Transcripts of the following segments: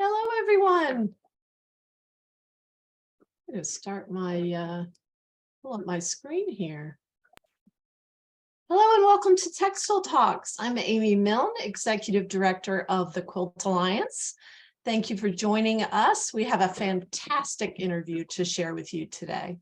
Hello, everyone. I'm going to start pull up my screen here. Hello and welcome to Textile Talks. I'm Amy Milne, Executive Director of the Quilt Alliance. Thank you for joining us. We have a fantastic interview to share with you today.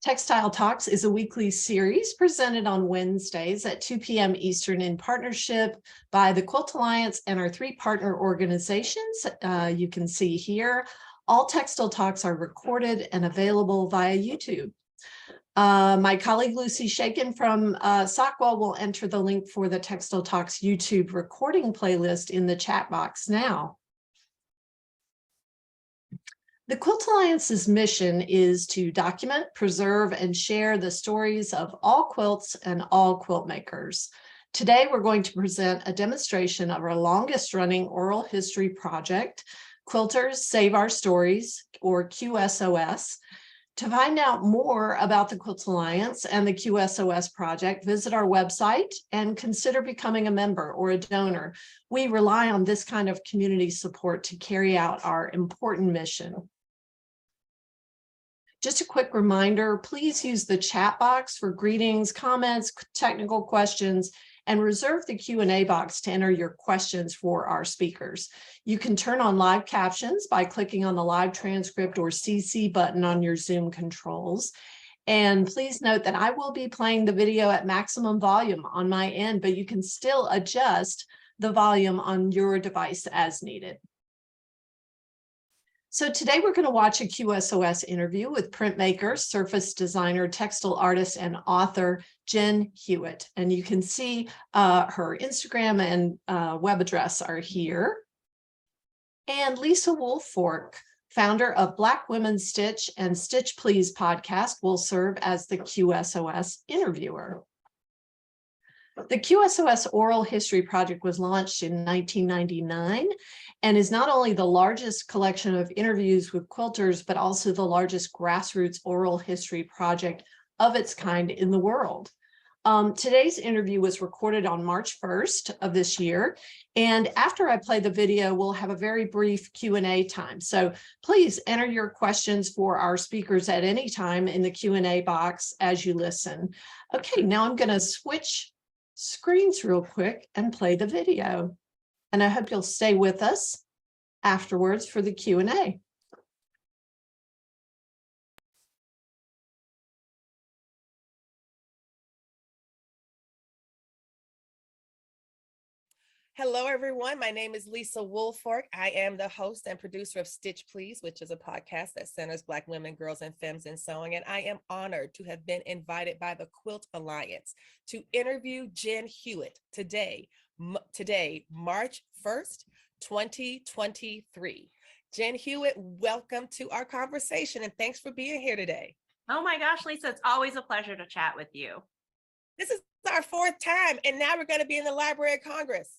Textile Talks is a weekly series presented on Wednesdays at 2 p.m. Eastern in partnership by the Quilt Alliance and our 3 partner organizations. You can see here, all Textile Talks are recorded and available via YouTube. My colleague Lucy Shakin from Sockwell will enter the link for the Textile Talks YouTube recording playlist in the chat box now. The Quilt Alliance's mission is to document, preserve, and share the stories of all quilts and all quilt makers. Today, we're going to present a demonstration of our longest-running oral history project, Quilters Save Our Stories, or QSOS. To find out more about the Quilt Alliance and the QSOS project, visit our website and consider becoming a member or a donor. We rely on this kind of community support to carry out our important mission. Just a quick reminder, please use the chat box for greetings, comments, technical questions, and reserve the Q&A box to enter your questions for our speakers. You can turn on live captions by clicking on the live transcript or CC button on your Zoom controls. And please note that I will be playing the video at maximum volume on my end, but you can still adjust the volume on your device as needed. So today we're going to watch a QSOS interview with printmaker, surface designer, textile artist, and author Jen Hewett. And you can see her Instagram and web address are here. And Lisa Woolfork, founder of Black Women Stitch and Stitch Please podcast, will serve as the QSOS interviewer. The QSOS Oral History Project was launched in 1999 and is not only the largest collection of interviews with quilters, but also the largest grassroots oral history project of its kind in the world. Today's interview was recorded on March 1st of this year. And after I play the video, we'll have a very brief Q&A time. So please enter your questions for our speakers at any time in the Q&A box as you listen. Okay, now I'm going to switch screens real quick and play the video. And I hope you'll stay with us afterwards for the Q&A. Hello, everyone. My name is Lisa Woolfork. I am the host and producer of Stitch Please, which is a podcast that centers Black women, girls, and femmes in sewing. And I am honored to have been invited by the Quilt Alliance to interview Jen Hewett today, March 1st, 2023. Jen Hewett, welcome to our conversation, and thanks for being here today. Oh my gosh, Lisa, it's always a pleasure to chat with you. This is our 4th time, and now we're going to be in the Library of Congress.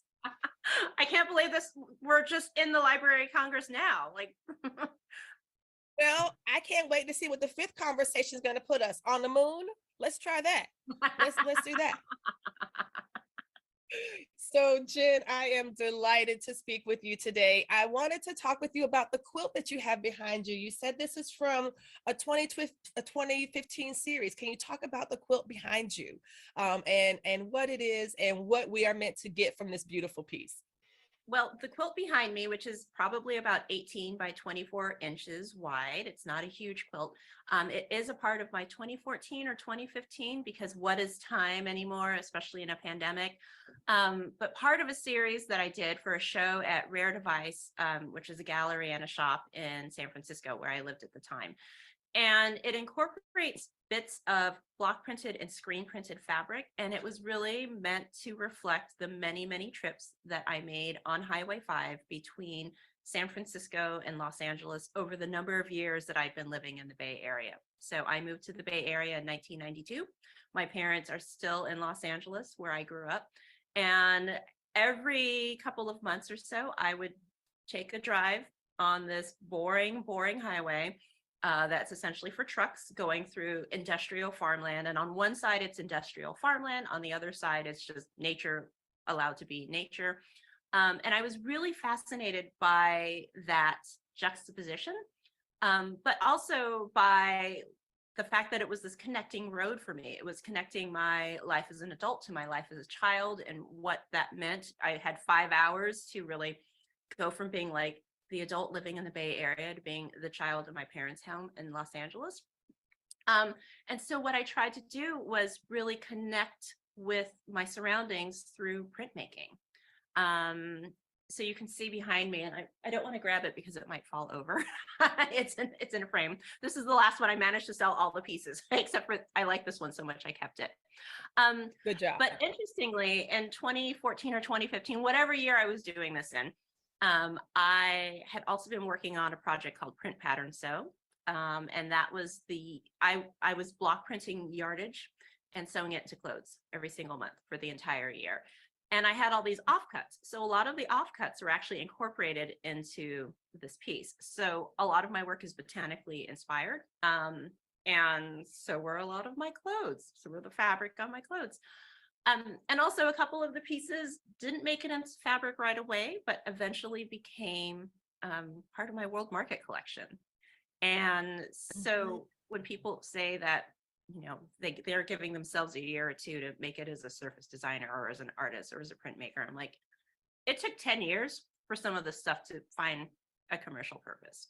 I can't believe this. We're just in the Library of Congress now. Like, Well, I can't wait to see what the fifth conversation is going to put us on the moon. Let's try that. Let's do that. So, Jen, I am delighted to speak with you today. I wanted to talk with you about the quilt that you have behind you. You said this is from a 2015 series. Can you talk about the quilt behind you, and what it is and what we are meant to get from this beautiful piece? well, the quilt behind me, which is probably about 18 by 24 inches wide, it's not a huge quilt. It is a part of my 2014 or 2015, because what is time anymore, especially in a pandemic? But part of a series that I did for a show at Rare Device, which is a gallery and a shop in San Francisco where I lived at the time. And it incorporates bits of block printed and screen printed fabric. And it was really meant to reflect the many, many trips that I made on Highway 5 between San Francisco and Los Angeles over the number of years that I'd been living in the Bay Area. So I moved to the Bay Area in 1992. My parents are still in Los Angeles, where I grew up. And every couple of months or so, I would take a drive on this boring, boring highway that's essentially for trucks going through industrial farmland. And on one side, it's industrial farmland. On the other side, it's just nature allowed to be nature. And I was really fascinated by that juxtaposition, but also by the fact that it was this connecting road for me. It was connecting my life as an adult to my life as a child and what that meant. I had 5 hours to really go from being like the adult living in the Bay Area to being the child in my parents' home in Los Angeles. And so what I tried to do was really connect with my surroundings through printmaking. So you can see behind me, and I don't want to grab it because it might fall over. It's in a frame. This is the last one. I managed to sell all the pieces, except for I like this one so much I kept it. Good job. But interestingly, in 2014 or 2015, whatever year I was doing this in, I had also been working on a project called Print Pattern Sew. And that was I was block printing yardage and sewing it into clothes every single month for the entire year. And I had all these offcuts. So a lot of the offcuts were actually incorporated into this piece. So a lot of my work is botanically inspired. And so were a lot of my clothes. So were the fabric on my clothes. And also a couple of the pieces didn't make it into fabric right away, but eventually became part of my world market collection. And so when people say that, they're giving themselves a year or two to make it as a surface designer or as an artist or as a printmaker, I'm like, it took 10 years for some of this stuff to find a commercial purpose.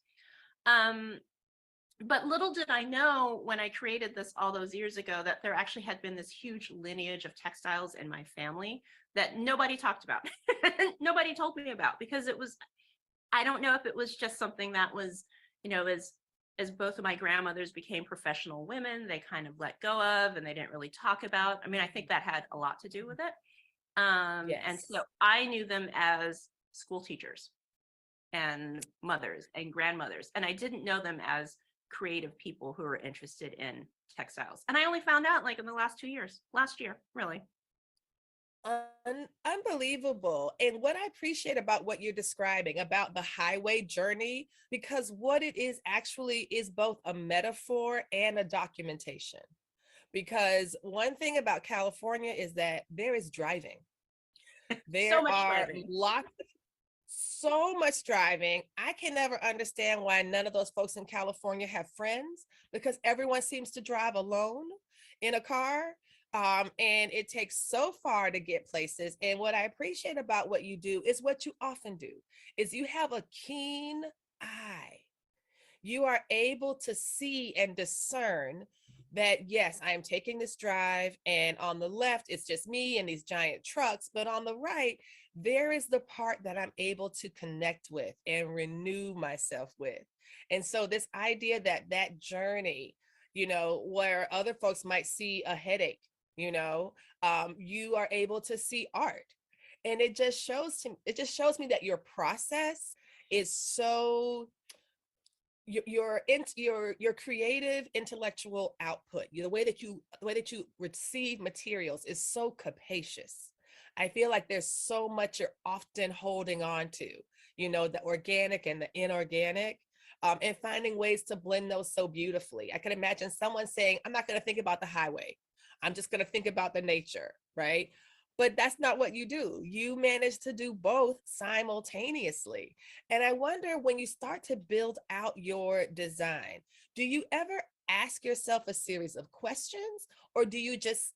But little did I know when I created this all those years ago that there actually had been this huge lineage of textiles in my family that nobody talked about. Nobody told me about, because it was, I don't know if it was just something that was, as both of my grandmothers became professional women, they kind of let go of, and they didn't really talk about. I mean, I think that had a lot to do with it. Yes. And so I knew them as school teachers and mothers and grandmothers, and I didn't know them as creative people who are interested in textiles. And I only found out like in the last 2 years, last year, really. Unbelievable. And what I appreciate about what you're describing about the highway journey, because what it is actually is both a metaphor and a documentation. Because one thing about California is that there is driving. There So much are driving. so much driving. I can never understand why none of those folks in California have friends, because everyone seems to drive alone in a car. And it takes so far to get places. And what I appreciate about what you do is what you often do is you have a keen eye. You are able to see and discern that, yes, I am taking this drive, and on the left, it's just me and these giant trucks. But on the right, there is the part that I'm able to connect with and renew myself with. And so this idea that that journey, where other folks might see a headache, you are able to see art. And it just shows me that your process is so your creative intellectual output, the way that you receive materials is so capacious. I feel like there's so much you're often holding on to, the organic and the inorganic, and finding ways to blend those so beautifully. I can imagine someone saying, I'm not going to think about the highway. I'm just going to think about the nature, right? But that's not what you do. You manage to do both simultaneously. And I wonder, when you start to build out your design, do you ever ask yourself a series of questions, or do you just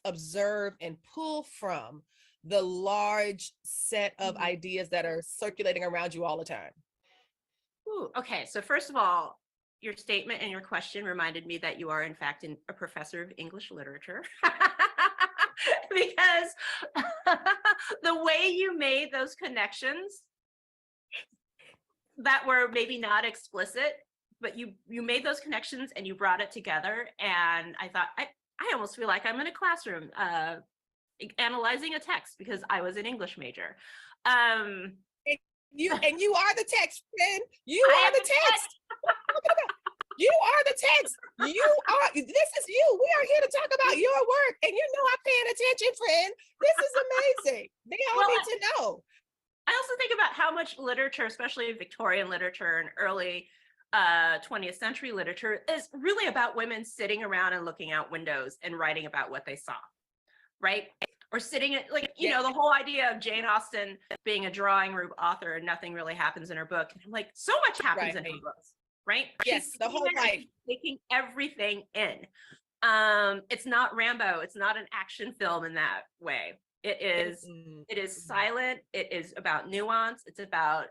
observe and pull from the large set of ideas that are circulating around you all the time? Ooh, okay, so first of all, your statement and your question reminded me that you are in fact a professor of English literature. Because the way you made those connections that were maybe not explicit, but you made those connections and you brought it together. And I thought, I almost feel like I'm in a classroom analyzing a text, because I was an English major. You are the text, friend. You are the text. You are the text. This is you. We are here to talk about your work. And I'm paying attention, friend. This is amazing. They all need to know. I also think about how much literature, especially Victorian literature and early 20th century literature, is really about women sitting around and looking out windows and writing about what they saw, right? Or sitting at, the whole idea of Jane Austen being a drawing room author and nothing really happens in her book. And I'm like, so much happens in her books, right? Yes, the whole life. Taking everything in. It's not Rambo. It's not an action film in that way. It is silent. It is about nuance. It's about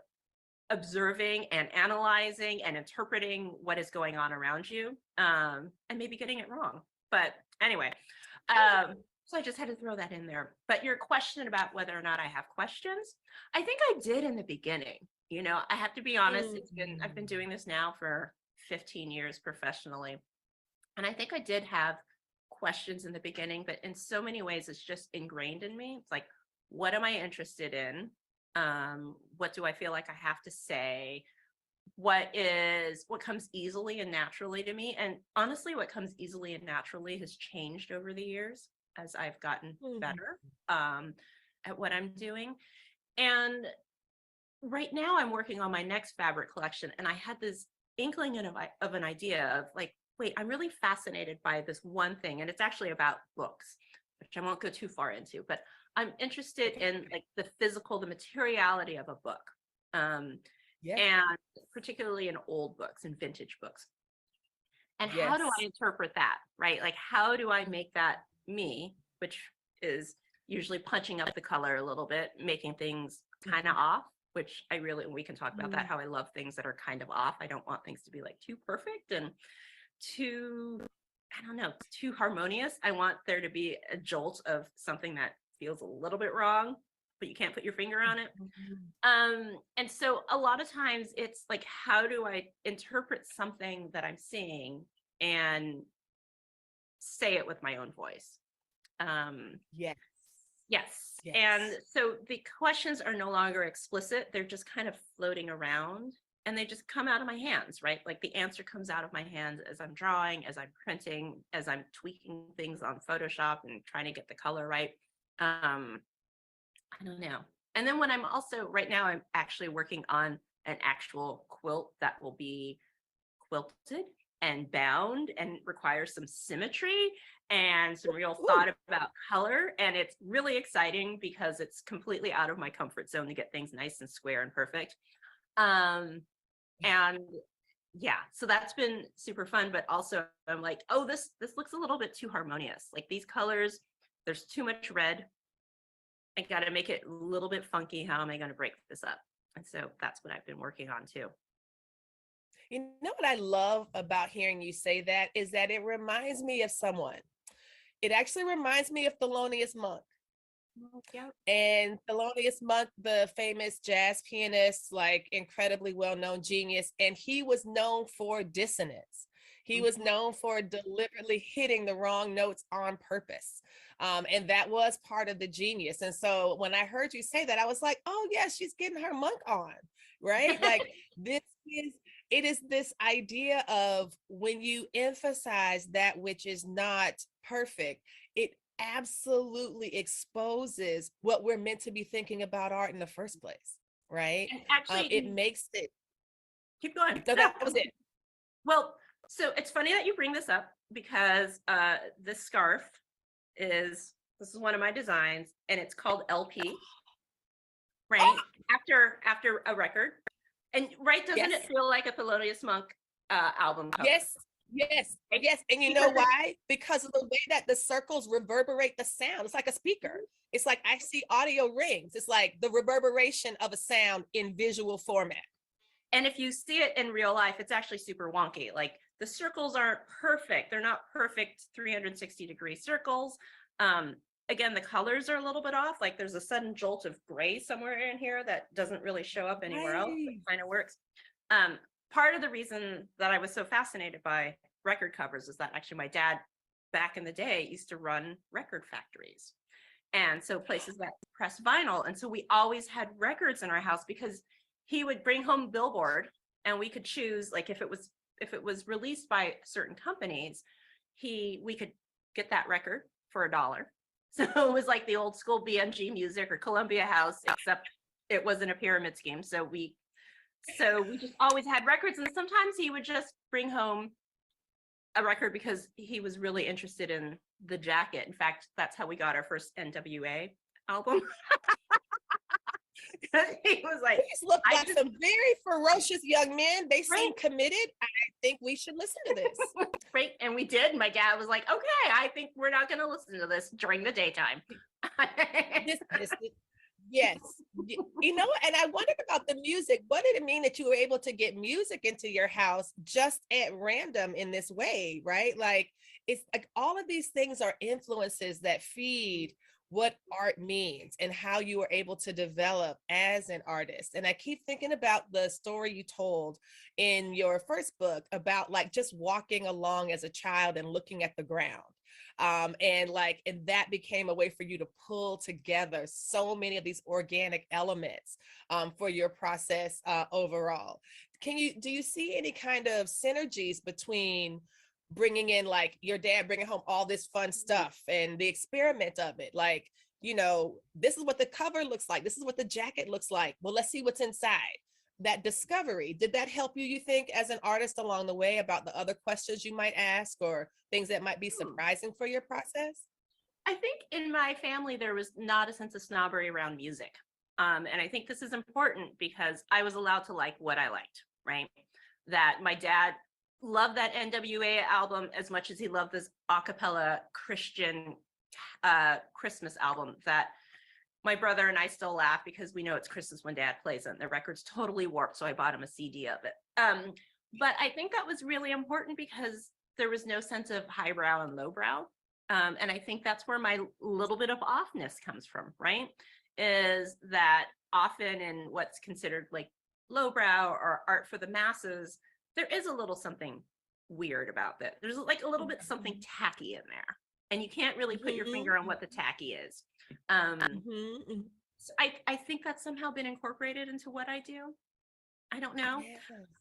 observing and analyzing and interpreting what is going on around you, and maybe getting it wrong. But anyway, so I just had to throw that in there. But your question about whether or not I have questions, I think I did in the beginning. I have to be honest. I've been doing this now for 15 years professionally. And I think I did have questions in the beginning, but in so many ways, it's just ingrained in me. It's like, what am I interested in? What do I feel like I have to say? What comes easily and naturally to me? And honestly, what comes easily and naturally has changed over the years as I've gotten better at what I'm doing. And right now I'm working on my next fabric collection, and I had this inkling of an idea of like, wait, I'm really fascinated by this one thing, and it's actually about books, which I won't go too far into, but I'm interested in like the physical, the materiality of a book, and particularly in old books and vintage books. And how do I interpret that, right? Like, how do I make that me, which is usually punching up the color a little bit, making things kind of off, which we can talk about that, how I love things that are kind of off. I don't want things to be like too perfect and too harmonious. I want there to be a jolt of something that feels a little bit wrong, but you can't put your finger on it. And so a lot of times it's like, how do I interpret something that I'm seeing and say it with my own voice? Yes. And so the questions are no longer explicit. They're just kind of floating around, and they just come out of my hands, right? Like the answer comes out of my hands as I'm drawing, as I'm printing, as I'm tweaking things on Photoshop and trying to get the color right. I don't know. And then right now I'm actually working on an actual quilt that will be quilted and bound and requires some symmetry and some real thought about color. And it's really exciting because it's completely out of my comfort zone to get things nice and square and perfect. And yeah, so that's been super fun, but also I'm like, oh, this looks a little bit too harmonious. Like these colors, there's too much red. I got to make it a little bit funky. How am I going to break this up? And so that's what I've been working on too. You know what I love about hearing you say that is that it reminds me of someone. It actually reminds me of Thelonious Monk. Yeah. And Thelonious Monk, the famous jazz pianist, like incredibly well-known genius, and he was known for dissonance. He was known for deliberately hitting the wrong notes on purpose. And that was part of the genius. And so when I heard you say that, I was like, oh yeah, she's getting her Monk on, right? Like it is this idea of when you emphasize that which is not perfect, it absolutely exposes what we're meant to be thinking about art in the first place, right? And actually, It makes it, keep going. so that was it. Well, so it's funny that you bring this up because this scarf this is one of my designs, and it's called LP, right? After a record. And right, doesn't Yes. it feel like a Thelonious Monk album cover? Yes, yes, Right? yes. And you know why? Because of the way that the circles reverberate the sound. It's like a speaker. It's like I see audio rings. It's like the reverberation of a sound in visual format. And if you see it in real life, it's actually super wonky. Like the circles aren't perfect. They're not perfect 360-degree circles. Again, the colors are a little bit off. Like there's a sudden jolt of gray somewhere in here that doesn't really show up anywhere else. It kind of works. Part of the reason that I was so fascinated by record covers is that actually my dad back in the day used to run record factories. And so places that press vinyl. And so we always had records in our house because he would bring home Billboard and we could choose, like if it was released by certain companies, we could get that record for $1. So it was like the old school BMG music or Columbia House, except it wasn't a pyramid scheme. So we just always had records, and sometimes he would just bring home a record because he was really interested in the jacket. In fact, that's how we got our first NWA album. He was like, these look like some very ferocious young men. They seem right. committed. I think we should listen to this. Right. And we did. My dad was like, okay, I think we're not going to listen to this during the daytime. Yes. You know, and I wondered about the music. What did it mean that you were able to get music into your house just at random in this way, right? Like, it's like all of these things are influences that feed what art means and how you were able to develop as an artist. And I keep thinking about the story you told in your first book about like just walking along as a child and looking at the ground. And that became a way for you to pull together so many of these organic elements for your process overall. Do you see any kind of synergies between bringing in like your dad bringing home all this fun stuff and the experiment of it, like, you know, this is what the cover looks like, this is what the jacket looks like, well, let's see what's inside. That discovery, did that help you think as an artist along the way about the other questions you might ask or things that might be surprising for your process? I think in my family there was not a sense of snobbery around music, and I think this is important because I was allowed to like what I liked, right? That my dad loved that NWA album as much as he loved this a cappella Christian Christmas album that my brother and I still laugh because we know it's Christmas when dad plays it and the record's totally warped. So I bought him a CD of it. But I think that was really important because there was no sense of highbrow and lowbrow. And I think that's where my little bit of offness comes from, right? Is that often in what's considered like lowbrow or art for the masses, there is a little something weird about that. There's like a little bit something tacky in there. And you can't really put your finger on what the tacky is. So I think that's somehow been incorporated into what I do. I don't know.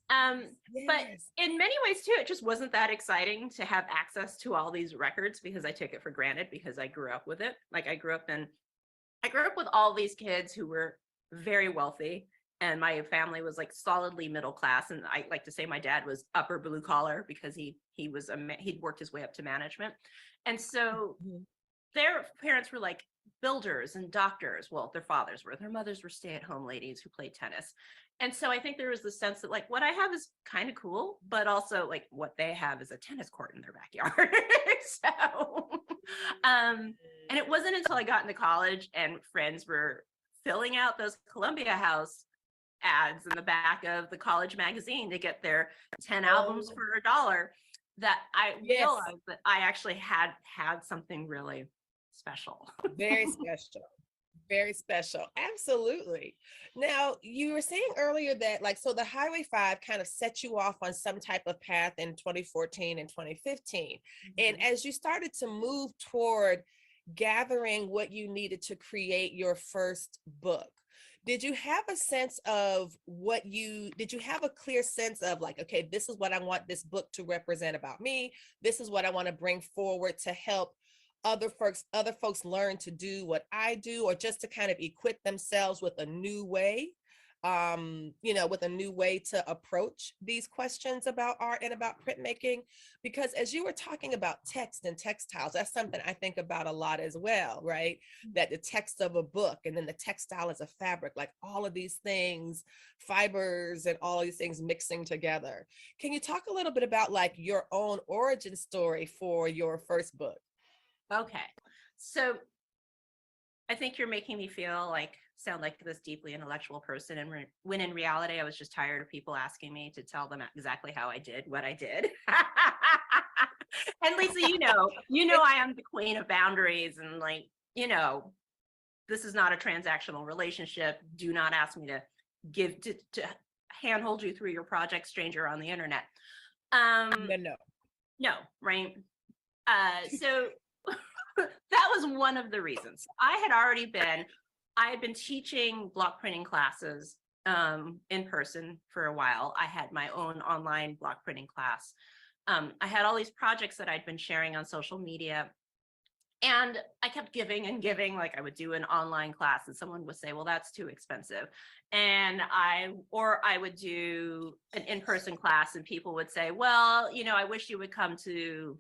But in many ways too, it just wasn't that exciting to have access to all these records because I took it for granted because I grew up with it. Like I grew up with all these kids who were very wealthy, and my family was like solidly middle class. And I like to say my dad was upper blue collar because he'd worked his way up to management. And so their parents were like builders and doctors. Well, their fathers were. Their mothers were stay-at-home ladies who played tennis. And so I think there was the sense that like what I have is kind of cool, but also like what they have is a tennis court in their backyard. So, and it wasn't until I got into college and friends were filling out those Columbia House ads in the back of the college magazine to get their 10 albums for $1 that I realized that I actually had something really special. Very special. Very special. Absolutely. Now, you were saying earlier that so the Highway 5 kind of set you off on some type of path in 2014 and 2015. And as you started to move toward gathering what you needed to create your first book, did you have a sense of did you have a clear sense of like, okay, this is what I want this book to represent about me. This is what I want to bring forward to help other folks learn to do what I do, or just to kind of equip themselves with a new way, with a new way to approach these questions about art and about printmaking. Because as you were talking about text and textiles, that's something I think about a lot as well, right? That the text of a book, and then the textile as a fabric, like all of these things, fibers and all these things mixing together. Can you talk a little bit about like your own origin story for your first book? Okay. So I think you're making me sound like this deeply intellectual person. And when in reality, I was just tired of people asking me to tell them exactly how I did what I did. And Lisa, I am the queen of boundaries, and this is not a transactional relationship. Do not ask me to to handhold you through your project, stranger on the internet. No, right? So that was one of the reasons. I had been teaching block printing classes in person for a while. I had my own online block printing class. I had all these projects that I'd been sharing on social media, and I kept giving and giving. Like, I would do an online class and someone would say, well, that's too expensive. And I would do an in-person class and people would say, well, I wish you would come to.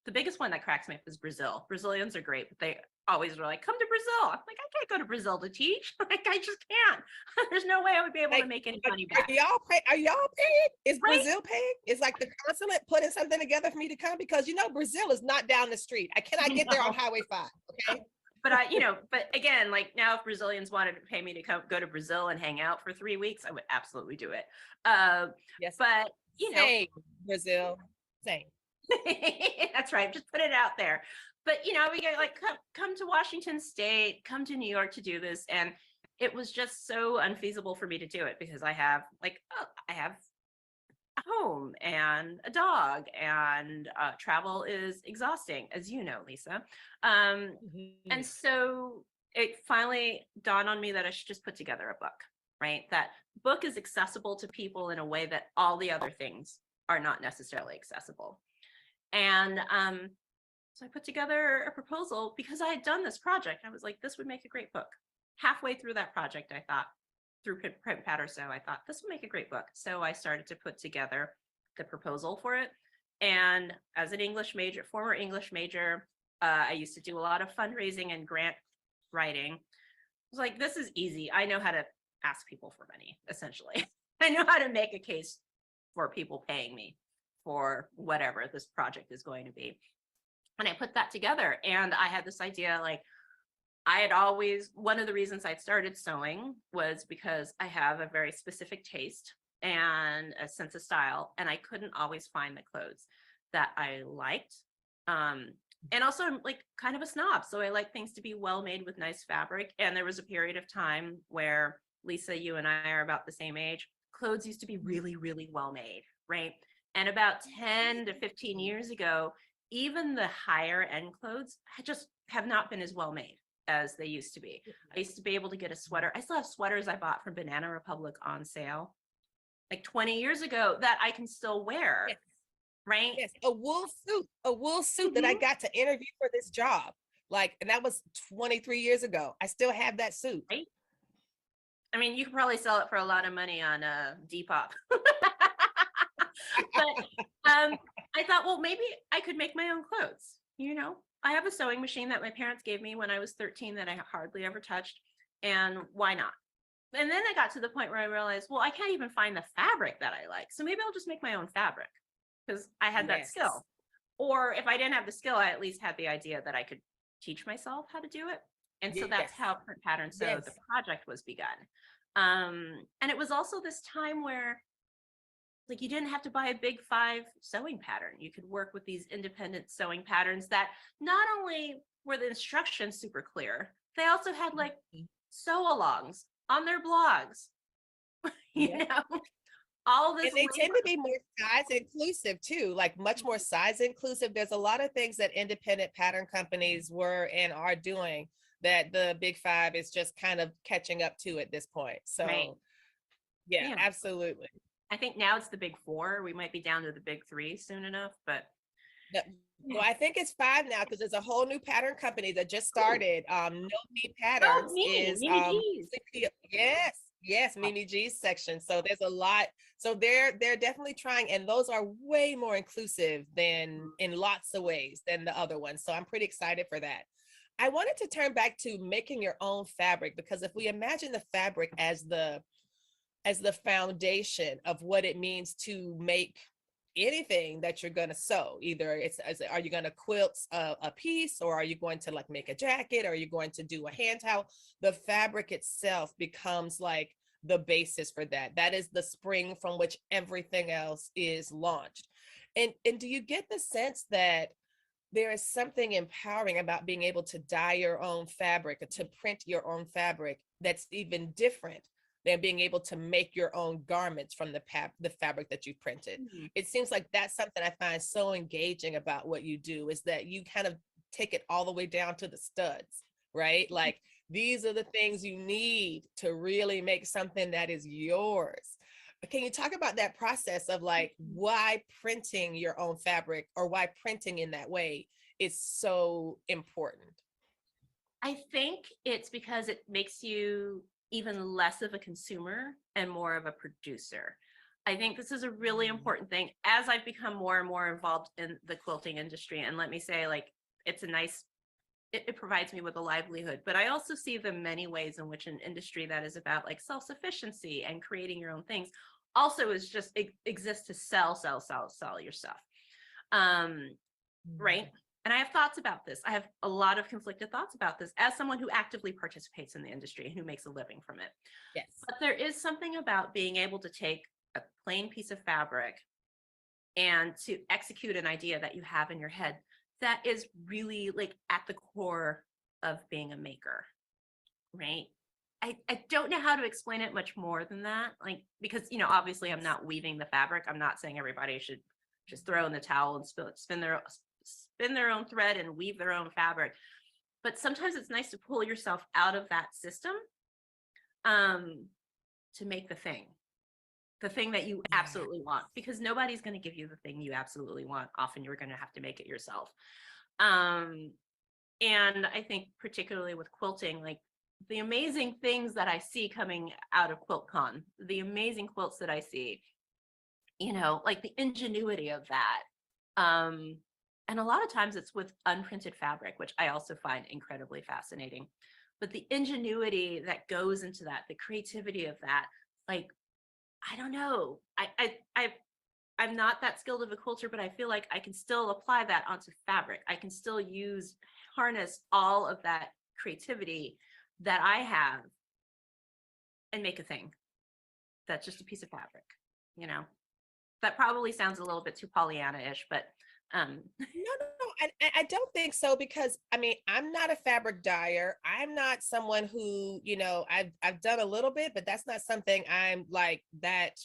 The biggest one that cracks me up is Brazil. Brazilians are great, but they always were like, come to Brazil. I'm like, I can't go to Brazil to teach. Like, I just can't. There's no way I would be able to make any money back. Are y'all paying? Is Right? Brazil paying? Is like the consulate putting something together for me to come? Because Brazil is not down the street. I cannot get there on Highway 5. Okay. But but again, like, now if Brazilians wanted to pay me to go to Brazil and hang out for 3 weeks, I would absolutely do it. Yes. But same, Brazil, same. That's right. Just put it out there. But we get like, come to Washington State, come to New York to do this, and it was just so unfeasible for me to do it because I have a home and a dog, and travel is exhausting, as you know, Lisa. And so it finally dawned on me that I should just put together a book, right? That book is accessible to people in a way that all the other things are not necessarily accessible. And so I put together a proposal because I had done this project. I was like, this would make a great book. Halfway through that project, I thought, through Print Patter So, I thought this would make a great book. So I started to put together the proposal for it. And as an former English major, I used to do a lot of fundraising and grant writing. I was like, this is easy. I know how to ask people for money, essentially. I know how to make a case for people paying me for whatever this project is going to be. And I put that together, and I had this idea, like, one of the reasons I'd started sewing was because I have a very specific taste and a sense of style, and I couldn't always find the clothes that I liked. And also, I'm like kind of a snob, so I like things to be well made with nice fabric. And there was a period of time where, Lisa, you and I are about the same age, clothes used to be really, really well made, right? And about 10 to 15 years ago, even the higher end clothes just have not been as well made as they used to be. I used to be able to get a sweater. I still have sweaters I bought from Banana Republic on sale like 20 years ago that I can still wear. Yes. Right? Yes, a wool suit that I got to interview for this job. Like, and that was 23 years ago. I still have that suit. Right? I mean, you could probably sell it for a lot of money on Depop. But I thought, well, maybe I could make my own clothes. I have a sewing machine that my parents gave me when I was 13 that I hardly ever touched. And why not? And then I got to the point where I realized, well, I can't even find the fabric that I like. So maybe I'll just make my own fabric because I had that skill. Or if I didn't have the skill, I at least had the idea that I could teach myself how to do it. And so that's how Print Pattern So, the project, was begun. And it was also this time where, like, you didn't have to buy a big 5 sewing pattern. You could work with these independent sewing patterns that not only were the instructions super clear, they also had like sew-alongs on their blogs. you know, all this. And they tend to be more size inclusive too, like much more size inclusive. There's a lot of things that independent pattern companies were and are doing that the big 5 is just kind of catching up to at this point. So yeah, absolutely. I think now it's the big 4. We might be down to the big 3 soon enough, but Well, I think it's 5 now because there's a whole new pattern company that just started. No Me Oh, Patterns is Mimi G's. yes, Mimi G's section. So there's a lot. So they're definitely trying, and those are way more inclusive than in lots of ways than the other ones. So I'm pretty excited for that. I wanted to turn back to making your own fabric, because if we imagine the fabric as the foundation of what it means to make anything that you're going to sew, either are you going to quilt a piece, or are you going to like make a jacket, or are you going to do a hand towel? The fabric itself becomes like the basis for that is the spring from which everything else is launched. And do you get the sense that there is something empowering about being able to dye your own fabric, or to print your own fabric, that's even different than being able to make your own garments from the fabric that you printed? It seems like that's something I find so engaging about what you do, is that you kind of take it all the way down to the studs, right? Like, these are the things you need to really make something that is yours. Can you talk about that process of like why printing your own fabric, or why printing in that way, is so important? I think it's because it makes you even less of a consumer and more of a producer. I think this is a really important thing as I've become more and more involved in the quilting industry. And let me say, like, it's a nice, it provides me with a livelihood, but I also see the many ways in which an industry that is about like self-sufficiency and creating your own things also is just exists to sell your stuff. Right. And I have thoughts about this. I have a lot of conflicted thoughts about this as someone who actively participates in the industry and who makes a living from it. Yes. But there is something about being able to take a plain piece of fabric and to execute an idea that you have in your head that is really like at the core of being a maker, right? I don't know how to explain it much more than that, like, because, obviously I'm not weaving the fabric. I'm not saying everybody should just throw in the towel and spin their own thread and weave their own fabric. But sometimes it's nice to pull yourself out of that system to make the thing that you absolutely want, because nobody's going to give you the thing you absolutely want. Often you're going to have to make it yourself. And I think particularly with quilting, like the amazing things that I see coming out of QuiltCon, the amazing quilts that I see, like the ingenuity of that. And a lot of times it's with unprinted fabric, which I also find incredibly fascinating. But the ingenuity that goes into that, the creativity of that, like, I don't know. I'm not that skilled of a quilter, but I feel like I can still apply that onto fabric. I can still harness all of that creativity that I have and make a thing that's just a piece of fabric, That probably sounds a little bit too Pollyanna-ish, but No, I don't think so, because I mean, I'm not a fabric dyer. I'm not someone who, I've done a little bit, but that's not something I'm like that,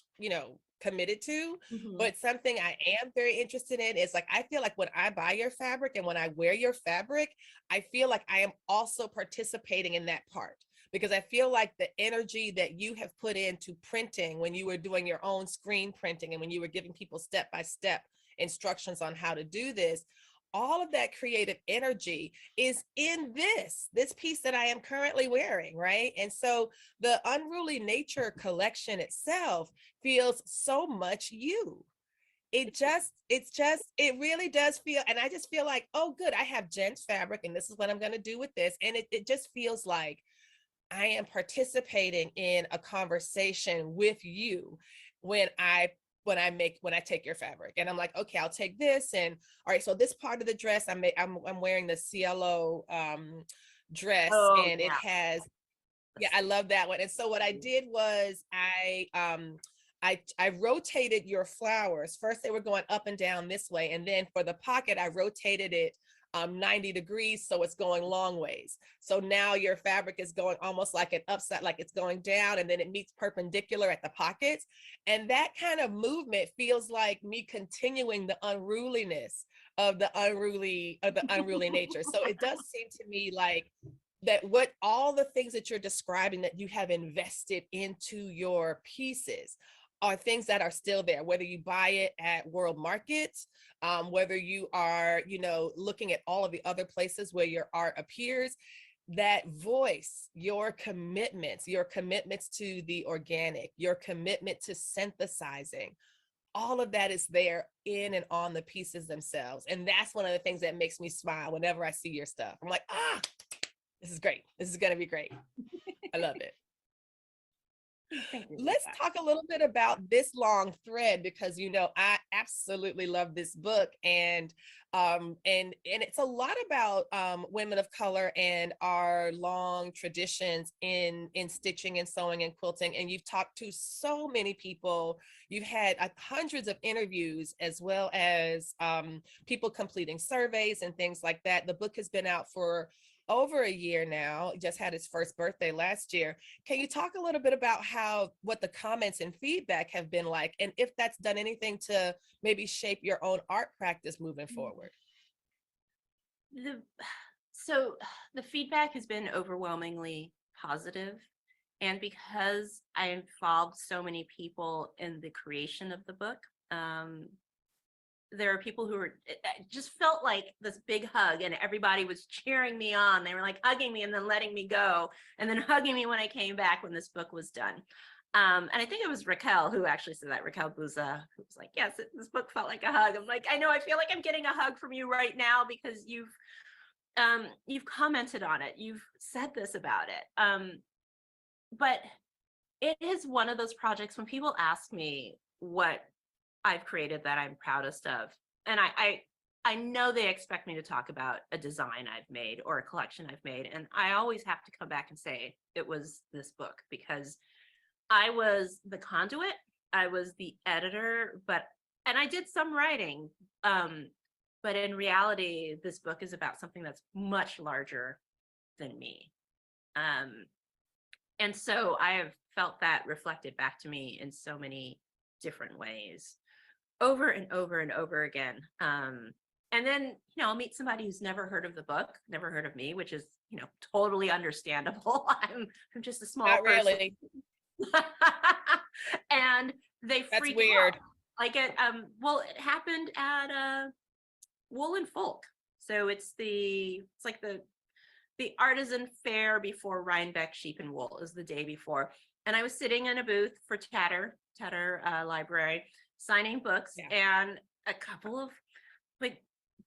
committed to. But something I am very interested in is, like, I feel like when I buy your fabric and when I wear your fabric, I feel like I am also participating in that part, because I feel like the energy that you have put into printing when you were doing your own screen printing and when you were giving people step-by-step instructions on how to do this, all of that creative energy is in this piece that I am currently wearing, right? And so the Unruly Nature collection itself feels so much you. It really does feel, and I just feel like, oh, good, I have Jen's fabric and this is what I'm going to do with this. And it just feels like I am participating in a conversation with you when I take your fabric, and I'm like, okay, I'll take this, and all right, so this part of the dress, I'm wearing the CLO dress, and it has, yeah, I love that one. And so what I did was I rotated your flowers. First they were going up and down this way, and then for the pocket I rotated it 90 degrees, so it's going long ways. So now your fabric is going almost like an upside, like it's going down, and then it meets perpendicular at the pockets. And that kind of movement feels like me continuing the unruliness of the unruly nature. So it does seem to me like that, what all the things that you're describing that you have invested into your pieces are things that are still there, whether you buy it at world markets, whether you are, looking at all of the other places where your art appears. That voice, your commitments to the organic, your commitment to synthesizing, all of that is there in and on the pieces themselves. And that's one of the things that makes me smile whenever I see your stuff. I'm like, this is great. This is going to be great. I love it. Thank you. Let's talk a little bit about this long thread, because I absolutely love this book, and it's a lot about women of color and our long traditions in stitching and sewing and quilting. And you've talked to so many people. You've had hundreds of interviews, as well as people completing surveys and things like that. The book has been out for over a year now. It just had its first birthday last year. Can you talk a little bit about what the comments and feedback have been like, and if that's done anything to maybe shape your own art practice moving forward? So the feedback has been overwhelmingly positive. And because I involved so many people in the creation of the book, there are people who were, it just felt like this big hug, and everybody was cheering me on. They were like hugging me and then letting me go, and then hugging me when I came back when this book was done. And I think it was Raquel who actually said that, Raquel Buza, who was like, yes, this book felt like a hug. I'm like, I know, I feel like I'm getting a hug from you right now, because you've commented on it. You've said this about it. But it is one of those projects when people ask me what I've created that I'm proudest of, and I know they expect me to talk about a design I've made or a collection I've made, and I always have to come back and say it was this book, because I was the conduit, I was the editor, and I did some writing, but in reality, this book is about something that's much larger than me, and so I have felt that reflected back to me in so many different ways, over and over and over again. And then, I'll meet somebody who's never heard of the book, never heard of me, which is, totally understandable. I'm just a small Not person. really. And they That's freak weird. out. Like it happened at Wool and Folk. So it's like the artisan fair before Rhinebeck Sheep and Wool is the day before. And I was sitting in a booth for Tatter Library, signing books, and a couple of like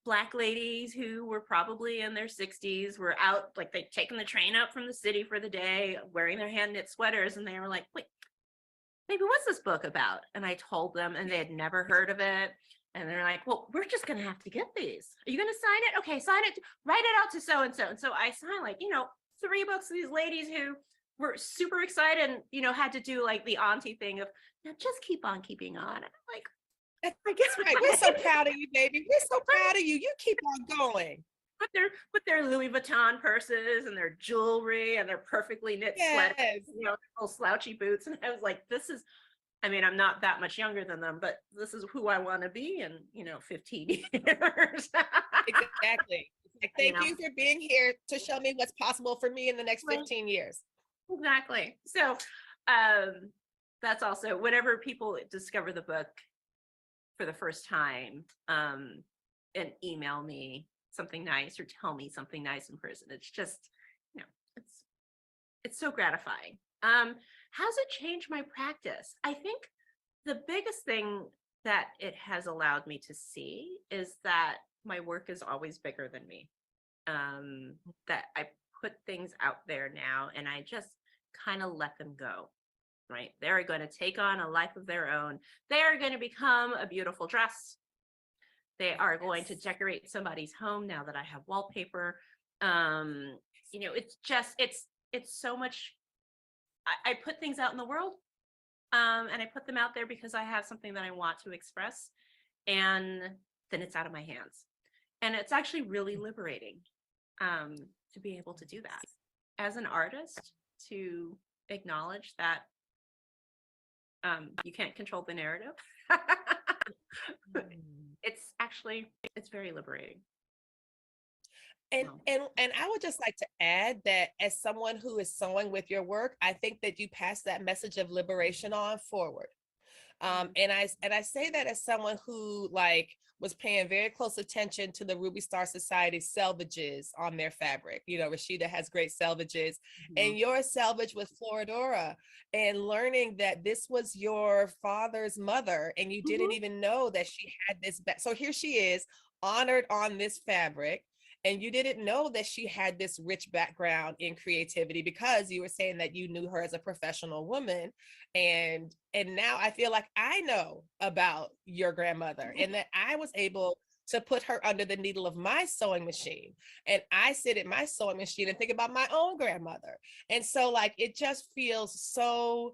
Black ladies who were probably in their 60s were out, like they'd taken the train up from the city for the day, wearing their hand knit sweaters, and they were like, wait, maybe what's this book about? And I told them, and they had never heard of it. And they're like, well, we're just going to have to get these. Are you going to sign it? Okay, sign it. Write it out to so-and-so. And so I signed 3 books of these ladies who were super excited and, had to do like the auntie thing of, now just keep on keeping on. And I'm like, I guess right. We're so proud of you, baby. We're so proud of you. You keep on going. With their Louis Vuitton purses and their jewelry and their perfectly knit sweaters, little slouchy boots. And I was like, I'm not that much younger than them, but this is who I want to be in, 15 years. Exactly. Like, thank you for being here to show me what's possible for me in the next 15 years. Exactly. So that's also whenever people discover the book for the first time and email me something nice or tell me something nice in person, it's just, it's so gratifying. How's it changed my practice? I think the biggest thing that it has allowed me to see is that my work is always bigger than me. That I put things out there now and I just kind of let them go, right? They're going to take on a life of their own. They are going to become a beautiful dress. They are going to decorate somebody's home now that I have wallpaper. It's just, it's so much. I put things out in the world and I put them out there because I have something that I want to express, and then it's out of my hands. And it's actually really liberating to be able to do that as an artist, to acknowledge that you can't control the narrative. It's very liberating. And I would just like to add that as someone who is sewing with your work, I think that you pass that message of liberation on forward. And I say that as someone who like was paying very close attention to the Ruby Star Society selvages on their fabric. You know, Rashida has great selvages, and your selvage with Floridora, and learning that this was your father's mother, and you didn't even know that she had this. So here she is, honored on this fabric. And you didn't know that she had this rich background in creativity because you were saying that you knew her as a professional woman. And now I feel like I know about your grandmother and that I was able to put her under the needle of my sewing machine. And I sit at my sewing machine and think about my own grandmother. And so like it just feels so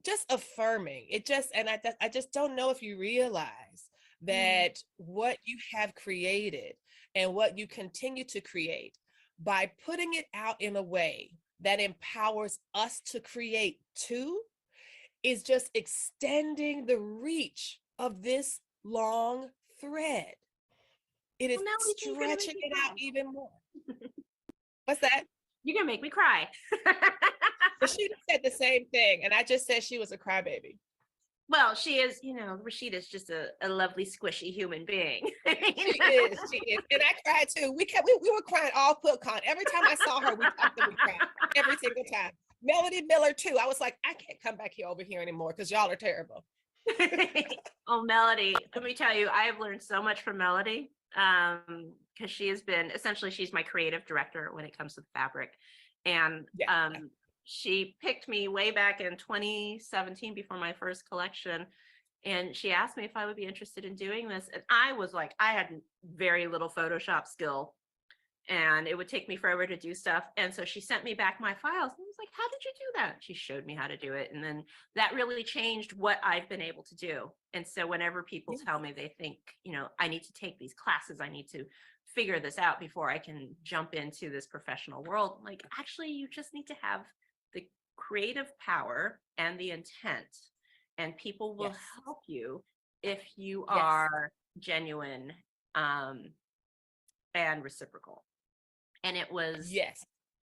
just affirming. And I just don't know if you realize that what you have created and what you continue to create by putting it out in a way that empowers us to create too is just extending the reach of this long thread. It is stretching it out even more. What's that? You're gonna make me cry. Rashida said the same thing, and I just said she was a crybaby. Well, she is, Rashida's just a lovely, squishy human being. She is. And I cried too. We were crying all QuiltCon. Every time I saw her, we talked and we cried. Every single time. Melody Miller too. I was like, I can't come back here over here anymore because y'all are terrible. Oh, Melody, let me tell you, I have learned so much from Melody. Because she has been, essentially, she's my creative director when it comes to the fabric. And she picked me way back in 2017 before my first collection. And she asked me if I would be interested in doing this. And I was like, I had very little Photoshop skill and it would take me forever to do stuff. And so she sent me back my files and I was like, how did you do that? She showed me how to do it. And then that really changed what I've been able to do. And so whenever people tell me they think, I need to take these classes, I need to figure this out before I can jump into this professional world. Like, actually, you just need to have the creative power and the intent, and people will help you if you are genuine and reciprocal. And it was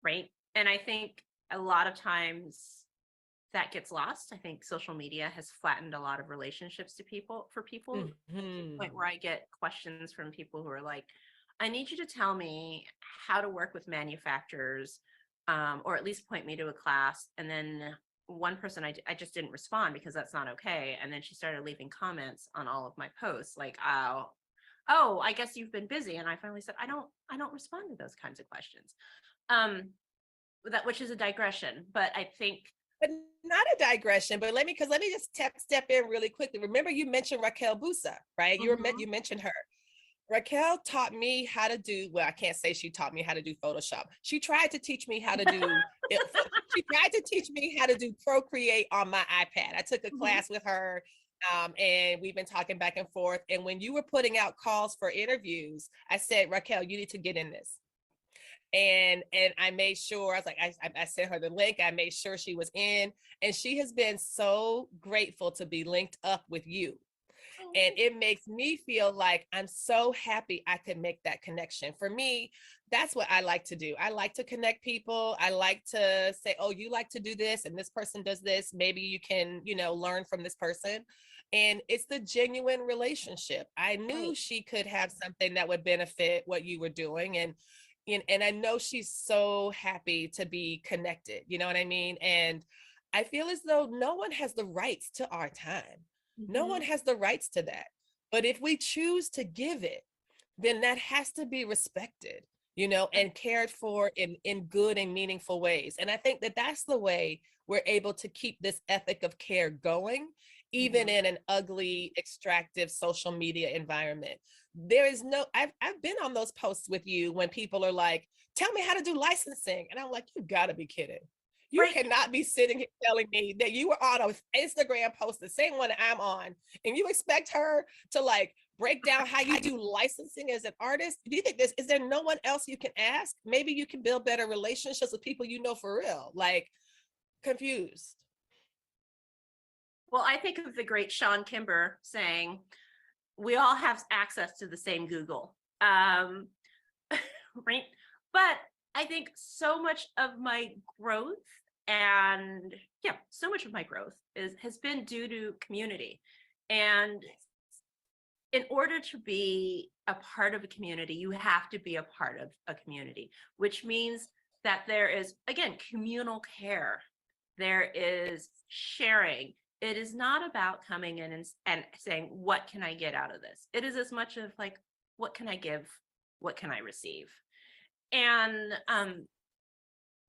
right. And I think a lot of times that gets lost. I think social media has flattened a lot of relationships to people to the point where I get questions from people who are like, I need you to tell me how to work with manufacturers, or at least point me to a class. And then one person, I just didn't respond because that's not okay. And then she started leaving comments on all of my posts like, oh, I guess you've been busy. And I finally said, I don't respond to those kinds of questions. Which is a digression, but I think. But not a digression, but let me just step in really quickly. Remember, you mentioned Raquel Busa, right? You mentioned her. Raquel taught me how to do, well, I can't say she taught me how to do Photoshop. She tried to teach me how to do, she tried to teach me how to do Procreate on my iPad. I took a class with her, and we've been talking back and forth. And when you were putting out calls for interviews, I said, Raquel, you need to get in this. And I made sure, I was like, I sent her the link. I made sure she was in, and she has been so grateful to be linked up with you. And it makes me feel like I'm so happy I could make that connection. For me, that's what I like to do. I like to connect people. I like to say, oh, you like to do this and this person does this. Maybe you can, learn from this person. And it's the genuine relationship. I knew she could have something that would benefit what you were doing. And I know she's so happy to be connected. You know what I mean? And I feel as though no one has the rights to our time. No one has the rights to that. But if we choose to give it, then that has to be respected, and cared for in good and meaningful ways. And I think that that's the way we're able to keep this ethic of care going, even in an ugly, extractive social media environment. There is I've been on those posts with you when people are like, tell me how to do licensing. And I'm like, you gotta be kidding. You cannot be sitting here telling me that you were on an Instagram post, the same one I'm on, and you expect her to like break down how you do licensing as an artist. Do you think is there no one else you can ask? Maybe you can build better relationships with people for real. Like, confused. Well, I think of the great Sean Kimber saying, we all have access to the same Google. Right? But I think so much of my growth And yeah, so much of my growth has been due to community. And in order to be a part of a community, you have to be a part of a community, which means that there is, again, communal care. There is sharing. It is not about coming in and saying, what can I get out of this? It is as much of like, what can I give? What can I receive? And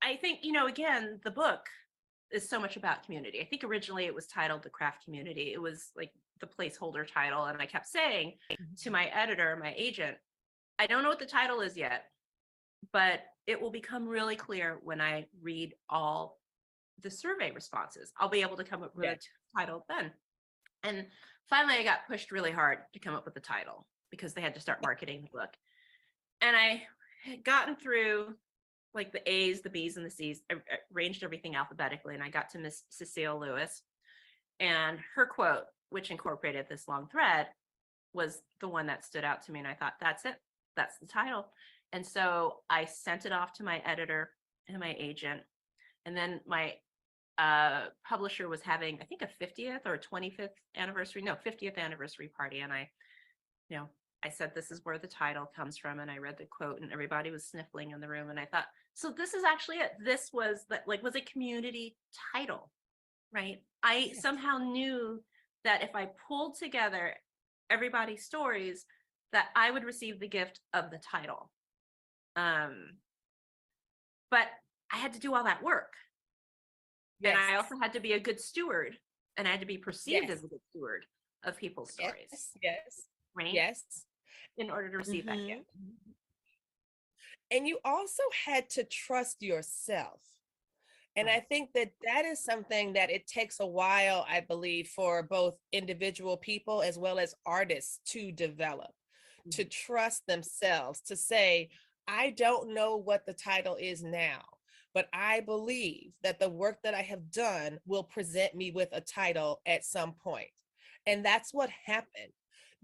I think, again, the book is so much about community. I think originally it was titled The Craft Community. It was like the placeholder title. And I kept saying to my editor, my agent, I don't know what the title is yet, but it will become really clear when I read all the survey responses. I'll be able to come up with a title then. And finally, I got pushed really hard to come up with the title because they had to start marketing the book. And I had gotten through like the A's, the B's, and the C's. I arranged everything alphabetically, and I got to Miss Cecile Lewis. And her quote, which incorporated this long thread, was the one that stood out to me. And I thought, that's it. That's the title. And so I sent it off to my editor and my agent. And then my publisher was having, I think, a 50th or 25th anniversary, no, 50th anniversary party. And I said, this is where the title comes from. And I read the quote and everybody was sniffling in the room. And I thought, so this is actually it. This was was a community title, right? I somehow knew that if I pulled together everybody's stories, that I would receive the gift of the title. But I had to do all that work. Yes. And I also had to be a good steward, and I had to be perceived as a good steward of people's stories. Yes. Right? Yes. In order to receive that gift. And you also had to trust yourself. And I think that is something that it takes a while, I believe, for both individual people as well as artists to develop, to trust themselves, to say, I don't know what the title is now, but I believe that the work that I have done will present me with a title at some point. And that's what happened.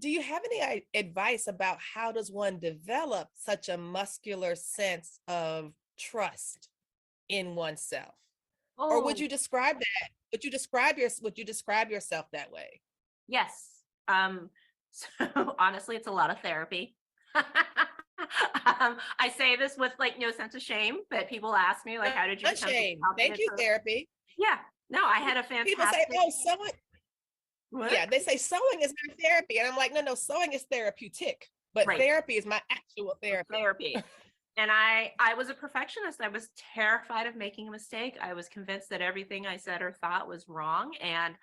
Do you have any advice about how does one develop such a muscular sense of trust in oneself? Or would you describe that? Would you describe yourself that way? Yes. So honestly, it's a lot of therapy. I say this with like no sense of shame, but people ask me like, how did you become shame? Thank you, therapy. Yeah. No, I had a fantastic. People say, oh, sewing. What? Yeah, they say sewing is not therapy. And I'm like, no, sewing is therapeutic, but therapy is my actual therapy. And I was a perfectionist. I was terrified of making a mistake. I was convinced that everything I said or thought was wrong. And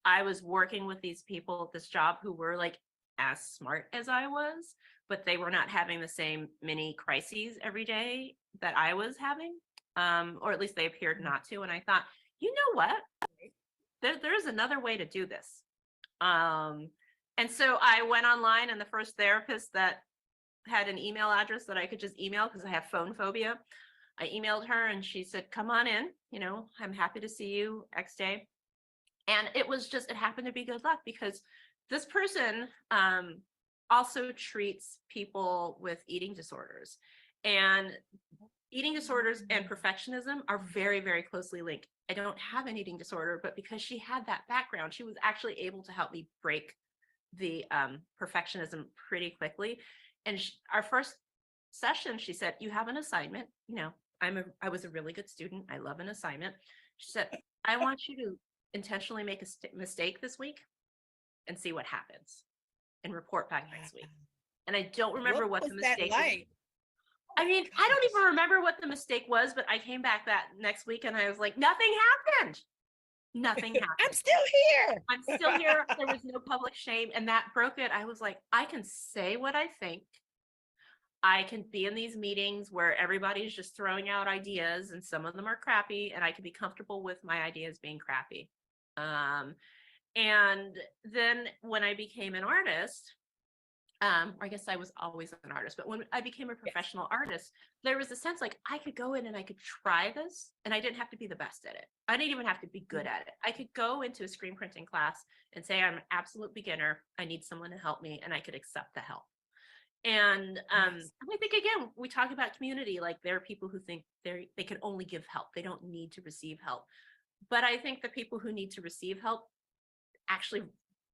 I was working with these people at this job who were like as smart as I was, but they were not having the same mini crises every day that I was having, or at least they appeared not to. And I thought, you know what? There's another way to do this. And so I went online, and the first therapist that had an email address that I could just email, because I have phone phobia, I emailed her and she said, come on in, I'm happy to see you X day. And it happened to be good luck, because this person also treats people with eating disorders, and eating disorders and perfectionism are very, very closely linked. I don't have an eating disorder, but because she had that background, she was actually able to help me break the perfectionism pretty quickly. And our first session, she said, you have an assignment. I was a really good student. I love an assignment. She said, I want you to intentionally make a mistake this week and see what happens and report back next week. And I don't remember what the mistake was. I mean, I don't even remember what the mistake was, but I came back that next week and I was like, nothing happened. Nothing happened. I'm still here. I'm still here. There was no public shame. And that broke it. I was like, I can say what I think. I can be in these meetings where everybody's just throwing out ideas and some of them are crappy, and I can be comfortable with my ideas being crappy. And then when I became an artist, I guess I was always an artist, but when I became a professional artist, there was a sense like I could go in and I could try this, and I didn't have to be the best at it. I didn't even have to be good at it. I could go into a screen printing class and say, I'm an absolute beginner. I need someone to help me, and I could accept the help. And I think, again, we talk about community, like there are people who think they can only give help. They don't need to receive help. But I think the people who need to receive help actually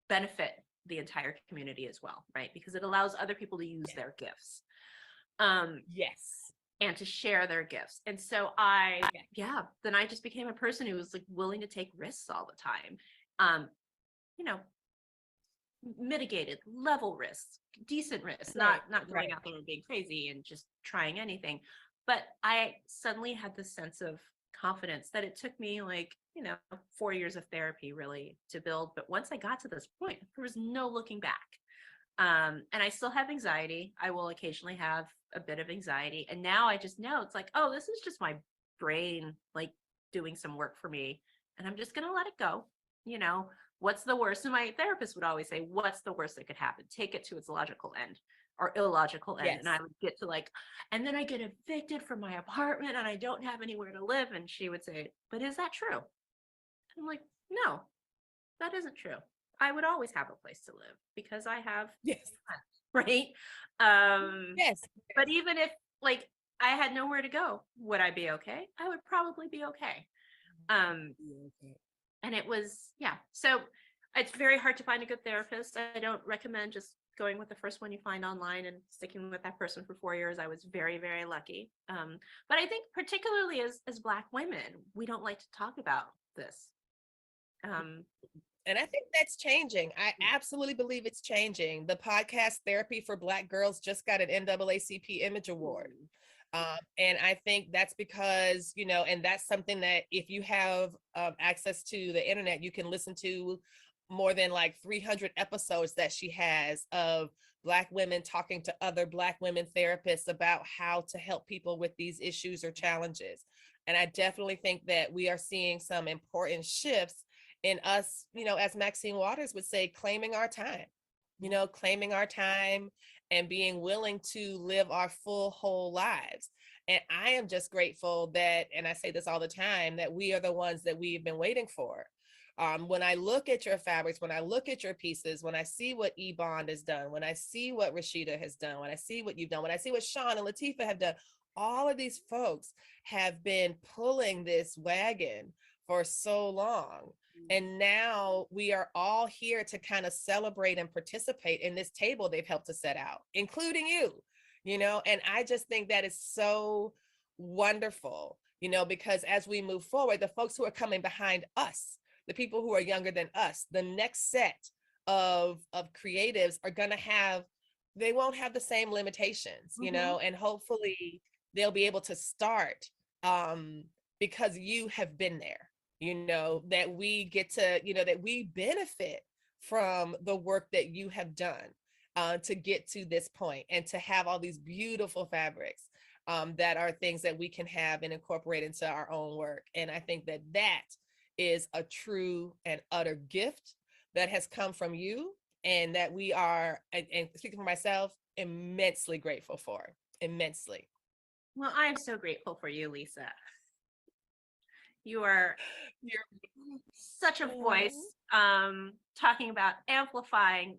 benefit the entire community as well, right? Because it allows other people to use their gifts. Yes. And to share their gifts. And so then I just became a person who was like willing to take risks all the time. You know, mitigated level risks, decent risks, not going out there and being crazy and just trying anything. But I suddenly had this sense of confidence that it took me 4 years of therapy really to build. But once I got to this point, there was no looking back. And I still have anxiety. I will occasionally have a bit of anxiety. And now I just know it's like, oh, this is just my brain like doing some work for me. And I'm just going to let it go. What's the worst? And my therapist would always say, what's the worst that could happen? Take it to its logical end or illogical end. Yes. And I would get to and then I get evicted from my apartment and I don't have anywhere to live. And she would say, but is that true? I'm like, no, that isn't true. I would always have a place to live because I have, right? Yes. But even if I had nowhere to go, would I be okay? I would probably be okay. And it was, so it's very hard to find a good therapist. I don't recommend just going with the first one you find online and sticking with that person for 4 years. I was very, very lucky. But I think particularly as Black women, we don't like to talk about this. And I think that's changing. I absolutely believe it's changing. The podcast Therapy for Black Girls just got an NAACP Image Award. And I think that's because, and that's something that if you have access to the internet, you can listen to more than 300 episodes that she has of Black women talking to other Black women therapists about how to help people with these issues or challenges. And I definitely think that we are seeing some important shifts in us, as Maxine Waters would say, claiming our time, claiming our time and being willing to live our full, whole lives. And I am just grateful that, and I say this all the time, that we are the ones that we've been waiting for. When I look at your fabrics, when I look at your pieces, when I see what Ebond has done, when I see what Rashida has done, when I see what you've done, when I see what Sean and Latifah have done, all of these folks have been pulling this wagon for so long. And now we are all here to kind of celebrate and participate in this table they've helped to set out, including you, and I just think that is so wonderful, because as we move forward, the folks who are coming behind us, the people who are younger than us, the next set of creatives are going to they won't have the same limitations, and hopefully they'll be able to start because you have been there. That we get to, that we benefit from the work that you have done to get to this point and to have all these beautiful fabrics that are things that we can have and incorporate into our own work. And I think that that is a true and utter gift that has come from you and that we are, and speaking for myself, immensely grateful for, immensely. Well, I'm so grateful for you, Lisa. You're such a voice, talking about amplifying.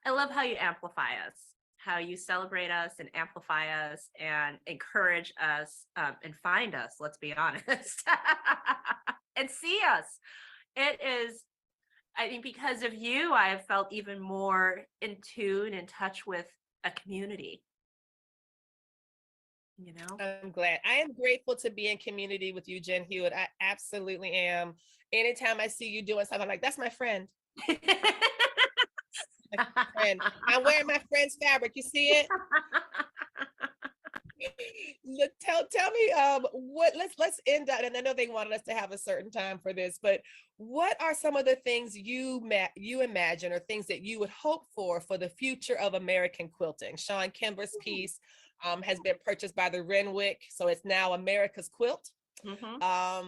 I love how you amplify us, how you celebrate us and amplify us and encourage us and find us, let's be honest, and see us. It is, I think because of you, I have felt even more in tune, in touch with a community. I'm glad. I am grateful to be in community with you, Jen Hewett. I absolutely am. Anytime I see you doing something, I'm like, that's my friend. My friend. I'm wearing my friend's fabric. You see it? Tell me what let's end up, and I know they wanted us to have a certain time for this, but what are some of the things you imagine or things that you would hope for the future of American quilting? Sean Kimber's piece has been purchased by the Renwick, so it's now America's Quilt. How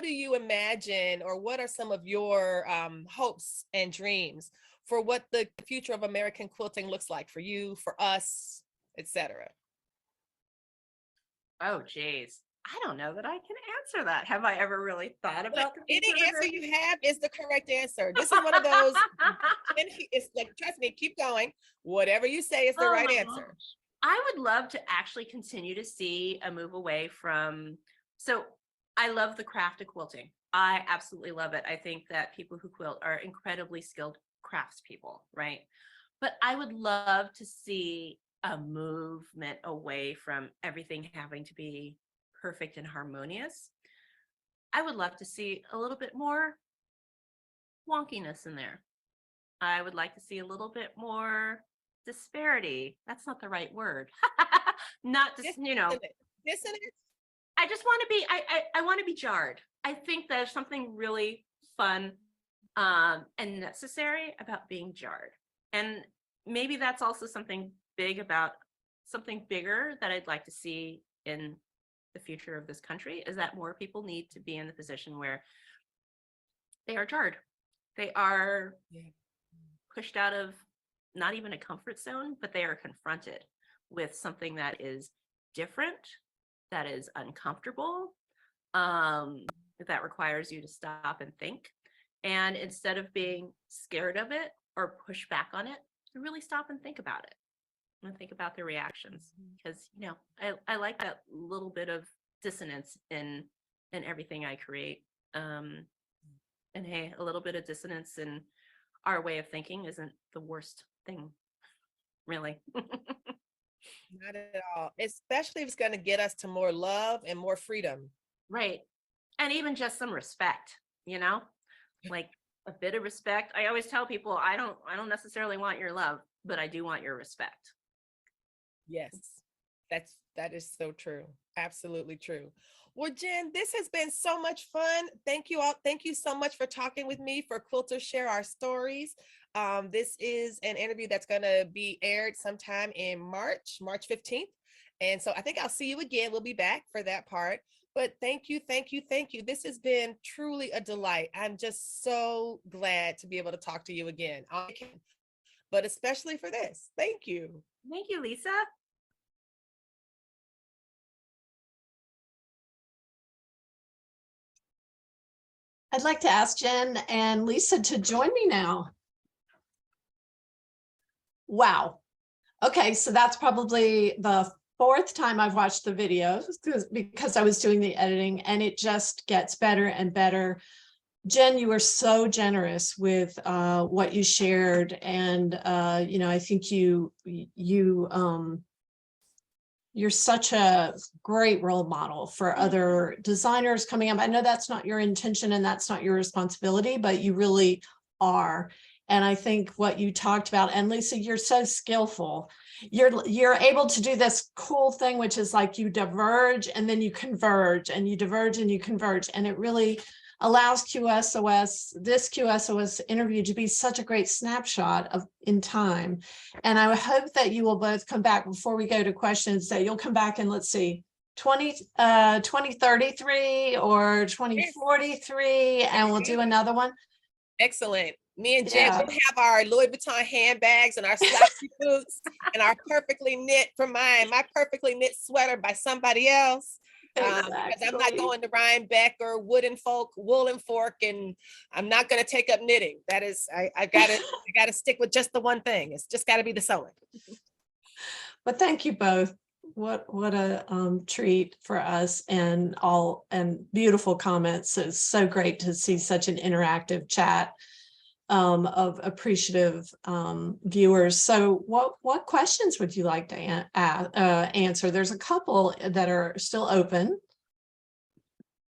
do you imagine, or what are some of your hopes and dreams for what the future of American quilting looks like for you, for us, etc.? Oh, geez. I don't know that I can answer that. Have I ever really thought about the Any future of answer it? you have is the correct answer. This is one of those, it's like, trust me, keep going. Whatever you say is the Oh right my answer. gosh. I would love to actually continue to see a move away from, so I love the craft of quilting. I absolutely love it. I think that people who quilt are incredibly skilled craftspeople, right? But I would love to see a movement away from everything having to be perfect and harmonious. I would love to see a little bit more wonkiness in there. I would like to see a little bit more disparity. That's not the right word. Not just, Dissonance. I just want to be, I want to be jarred. I think there's something really fun and necessary about being jarred. And maybe that's also something big about something bigger that I'd like to see in the future of this country, is that more people need to be in the position where they are jarred. They are pushed out of not even a comfort zone, but they are confronted with something that is different, that is uncomfortable, that requires you to stop and think. And instead of being scared of it or push back on it, to really stop and think about it and think about the reactions. Because, I like that little bit of dissonance in everything I create. And hey, a little bit of dissonance in our way of thinking isn't the worst thing, really. Not at all. Especially if it's going to get us to more love and more freedom. Right. And even just some respect, like a bit of respect. I always tell people, I don't necessarily want your love, but I do want your respect. Yes, that is so true. Absolutely true. Well, Jen, this has been so much fun. Thank you all. Thank you so much for talking with me for Quilters Share Our Stories. This is an interview that's going to be aired sometime in March 15th. And so I think I'll see you again. We'll be back for that part. But thank you. This has been truly a delight. I'm just so glad to be able to talk to you again. But especially for this. Thank you. Thank you, Lisa. I'd like to ask Jen and Lisa to join me now. Wow. Okay, so that's probably the fourth time I've watched the videos because I was doing the editing, and it just gets better and better. Jen, you were so generous with what you shared, and I think you're such a great role model for other designers coming up. I know that's not your intention and that's not your responsibility, but you really are. And I think what you talked about, and Lisa, you're so skillful. You're able to do this cool thing, which is like you diverge and then you converge, and you diverge and you converge. And it really allows this QSOS interview to be such a great snapshot in time. And I hope that you will both come back before we go to questions, that you'll come back and let's see, 2033 or 2043, and we'll do another one. Excellent. Me and Jen will have our Louis Vuitton handbags and our slouchy boots and our perfectly knit my perfectly knit sweater by somebody else. Because I'm not going to Rhinebeck or Woolen Fork, and I'm not going to take up knitting. That is, I gotta stick with just the one thing. It's just got to be the sewing. But thank you both. What a treat for us, and beautiful comments. It's so great to see such an interactive chat of appreciative viewers. So what questions would you like to answer? There's a couple that are still open.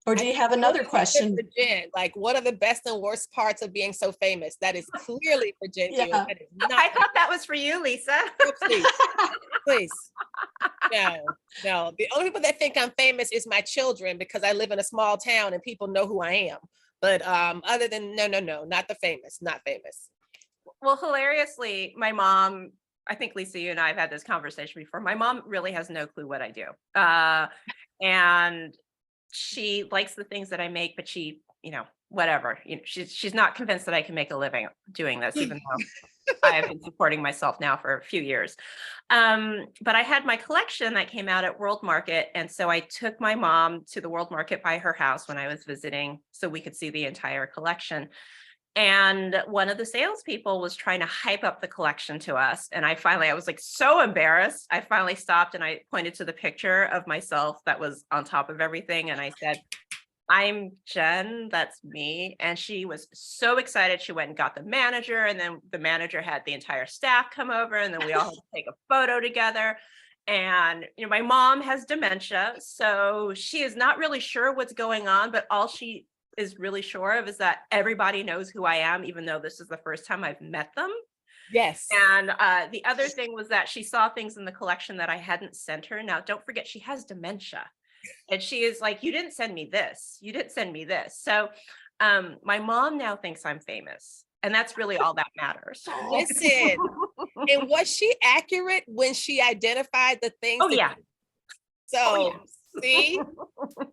Or do you have another question? For Jen, like, what are the best and worst parts of being so famous? That is clearly for Jen. Yeah. I thought that was for you, Lisa. Oh, please. No. The only people that think I'm famous is my children, because I live in a small town and people know who I am. But other than no, not famous. Well, hilariously, my mom, I think Lisa, you and I have had this conversation before. My mom really has no clue what I do. And she likes the things that I make, but she, whatever, she's not convinced that I can make a living doing this, even though I have been supporting myself now for a few years. But I had my collection that came out at World Market. And so I took my mom to the World Market by her house when I was visiting so we could see the entire collection. And one of the salespeople was trying to hype up the collection to us. And I was like so embarrassed. I finally stopped and I pointed to the picture of myself that was on top of everything. And I said, I'm Jen, that's me. And she was so excited. She went and got the manager, and then the manager had the entire staff come over, and then we all had to take a photo together. And, my mom has dementia, so she is not really sure what's going on, but all she is really sure of is that everybody knows who I am, even though this is the first time I've met them. Yes. And the other thing was that she saw things in the collection that I hadn't sent her. Now, don't forget, she has dementia. And she is like, you didn't send me this. You didn't send me this. So my mom now thinks I'm famous. And that's really all that matters. Listen, and was she accurate when she identified the things? Oh, yeah. See?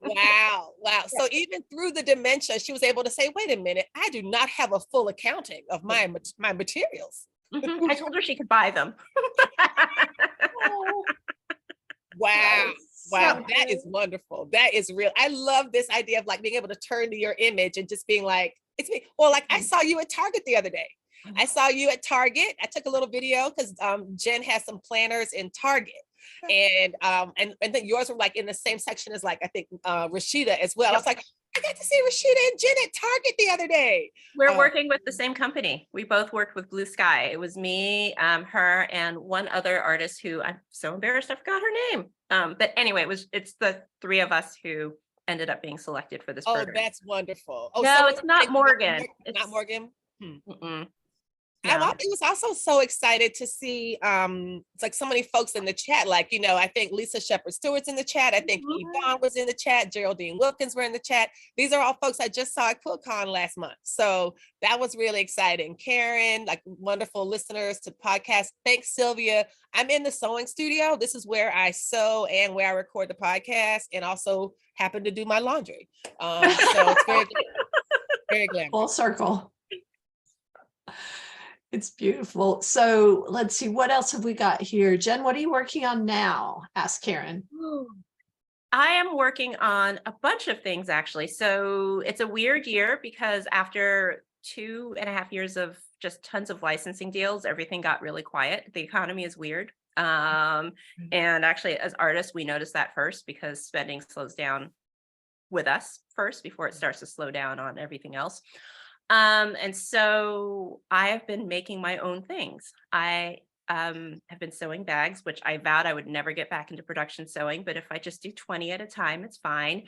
Wow. So even through the dementia, she was able to say, wait a minute, I do not have a full accounting of my materials. I told her she could buy them. Wow. Wow, So that is wonderful. That is real. I love this idea of like being able to turn to your image and just being like, it's me. Or like I saw you at Target the other day. I saw you at Target. I took a little video because Jen has some planners in Target. And then yours were like in the same section as like I think Rashida as well. I was like, I got to see Rashida and Jen at Target the other day. We're working with the same company. We both worked with Blue Sky. It was me, her, and one other artist who I'm so embarrassed I forgot her name. But anyway, it's the three of us who ended up being selected for this program. Oh, that's wonderful. Oh, no, it's not Morgan. It's not Morgan. Yeah. I was also so excited to see it's like so many folks in the chat. Like, I think Lisa Shepherd Stewart's in the chat. I think Yvonne was in the chat. Geraldine Wilkins were in the chat. These are all folks I just saw at QuiltCon last month. So that was really exciting. Karen, like wonderful listeners to podcasts. Thanks, Sylvia. I'm in the sewing studio. This is where I sew and where I record the podcast and also happen to do my laundry. So it's very glamorous. full circle. It's beautiful. So let's see, what else have we got here? Jen, what are you working on now? Asked Karen. I am working on a bunch of things, actually. So it's a weird year because after 2.5 years of just tons of licensing deals, everything got really quiet. The economy is weird. And actually, as artists, we notice that first because spending slows down with us first before it starts to slow down on everything else. And so I have been making my own things. I have been sewing bags, which I vowed I would never get back into production sewing, but if I just do 20 at a time, it's fine.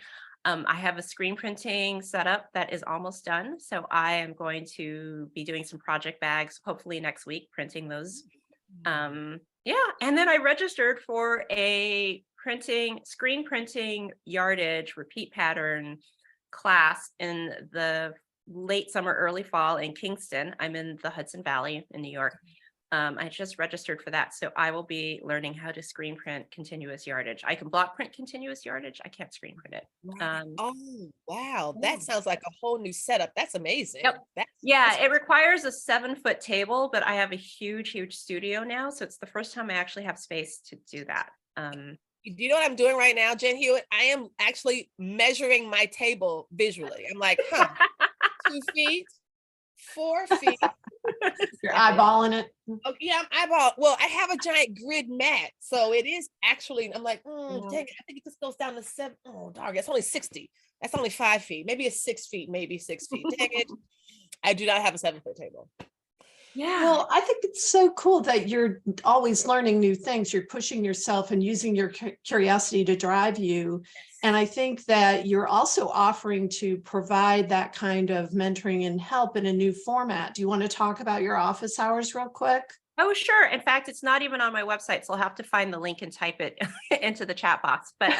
I have a screen printing setup that is almost done. So I am going to be doing some project bags, hopefully next week, printing those. And then I registered for a screen printing yardage repeat pattern class in the late summer, early fall in Kingston. I'm in the Hudson Valley in New York. I just registered for that. So I will be learning how to screen print continuous yardage. I can block print continuous yardage. I can't screen print it. Oh, wow. That sounds like a whole new setup. That's amazing. Yep. It requires a 7-foot table, but I have a huge studio now. So it's the first time I actually have space to do that. You know what I'm doing right now, Jen Hewett? I am actually measuring my table visually. I'm like, 2 feet, 4 feet. You're eyeballing it. Oh, yeah, I'm eyeball. Well, I have a giant grid mat. So it is actually, I'm like, dang it, I think it just goes down to 7. Oh, dog, it's only 60. That's only 5 feet. Maybe it's 6 feet, maybe 6 feet. Dang it. I do not have a 7-foot table. Yeah. Well, I think it's so cool that you're always learning new things. You're pushing yourself and using your curiosity to drive you. And I think that you're also offering to provide that kind of mentoring and help in a new format. Do you want to talk about your office hours real quick? Oh, sure. In fact, it's not even on my website, so I'll have to find the link and type it into the chat box. But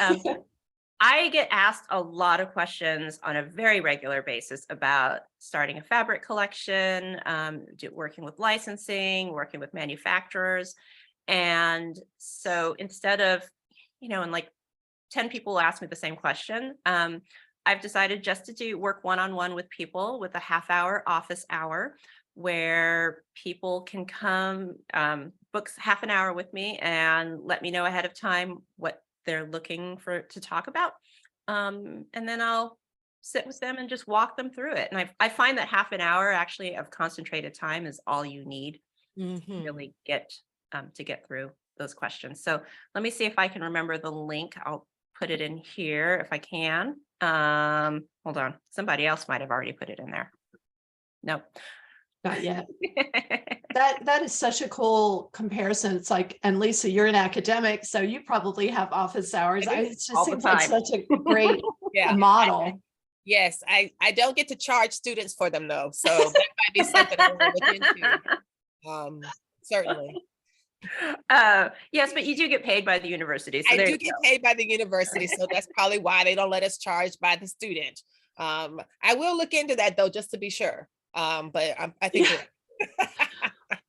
I get asked a lot of questions on a very regular basis about starting a fabric collection, working with licensing, working with manufacturers. And so instead of, and like 10 people ask me the same question, I've decided just to work one-on-one with people with a half-hour office hour where people can come, book half an hour with me and let me know ahead of time what they're looking for to talk about. And then I'll sit with them and just walk them through it. And I find that half an hour actually of concentrated time is all you need to really get to get through those questions. So let me see if I can remember the link. I'll put it in here if I can. Hold on. Somebody else might have already put it in there. No. Not yet. That is such a cool comparison. It's like, and Lisa, you're an academic, so you probably have office hours. It just all the seems like time. such a great Yeah. model. Yes, I don't get to charge students for them though, so that might be something I want to look into. Certainly. Yes, but you do get paid by the university. So I there do you get go. paid by the university, so that's probably why they don't let us charge by the student. I will look into that though, just to be sure. But I think.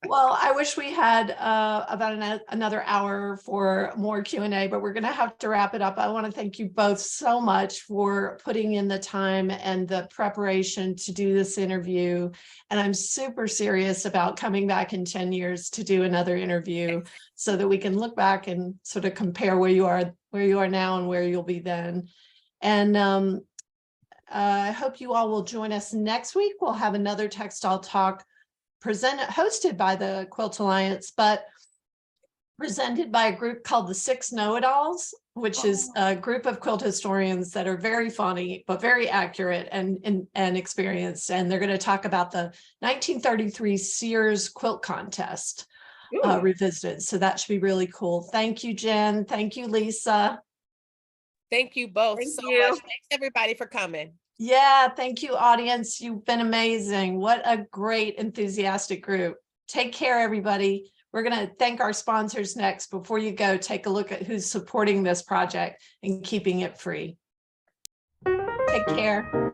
Well, I wish we had about another hour for more Q&A, but we're going to have to wrap it up. I want to thank you both so much for putting in the time and the preparation to do this interview. And I'm super serious about coming back in 10 years to do another interview so that we can look back and sort of compare where you are now and where you'll be then. And I hope you all will join us next week. We'll have another Textile Talk hosted by the Quilt Alliance, but presented by a group called the Six Know-It-Alls, which is a group of quilt historians that are very funny, but very accurate and experienced. And they're going to talk about the 1933 Sears Quilt Contest revisited. So that should be really cool. Thank you, Jen. Thank you, Lisa. Thank you both so much. Thanks everybody for coming. Yeah, thank you, audience. You've been amazing. What a great, enthusiastic group. Take care, everybody. We're going to thank our sponsors next. Before you go, take a look at who's supporting this project and keeping it free. Take care.